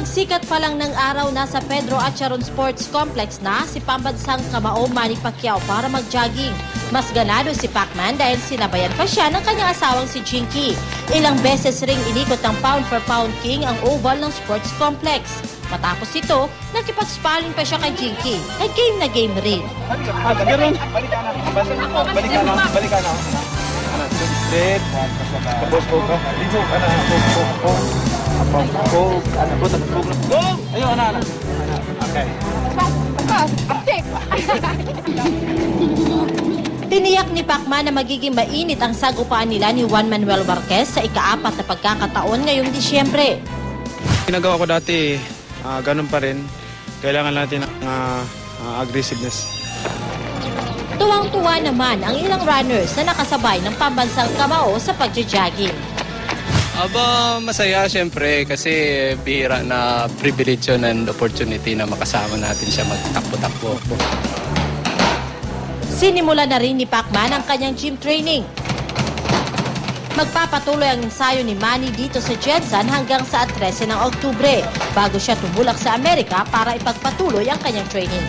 Pagsikat pa lang ng araw, nasa Pedro Acharon Sports Complex na si pambansang kamao Manny Pacquiao para mag-jogging. Mas ganado si Pacman dahil sinabayan pa siya ng kanyang asawang si Jinky. Ilang beses ring inikot ng pound for pound king ang oval ng sports complex. Matapos ito, nakipag-sparring pa siya kay Jinky. Game na game rin. Balikan na. Dead. Tapos ko ka. Libo ka na. Go! Ayun, anak. Okay. Tiniyak ni Pacman na magiging mainit ang sagupaan nila ni Juan Manuel Marquez sa ika-4 na pagkakataon ngayong Disyembre. Ginagawa ko dati, ganun pa rin. Kailangan natin ng aggressiveness. Tuwang-tuwa naman ang ilang runners na nakasabay ng pambansang kamao sa pagja-jogging. Masaya siyempre kasi bihira na privilege yun and opportunity na makasama natin siya magtakbo-takbo. Sinimula na rin ni Pacman ang kanyang gym training. Magpapatuloy ang ensayo ni Manny dito sa Jedsan hanggang sa 13 ng Oktubre bago siya tumulak sa Amerika para ipagpatuloy ang kanyang training.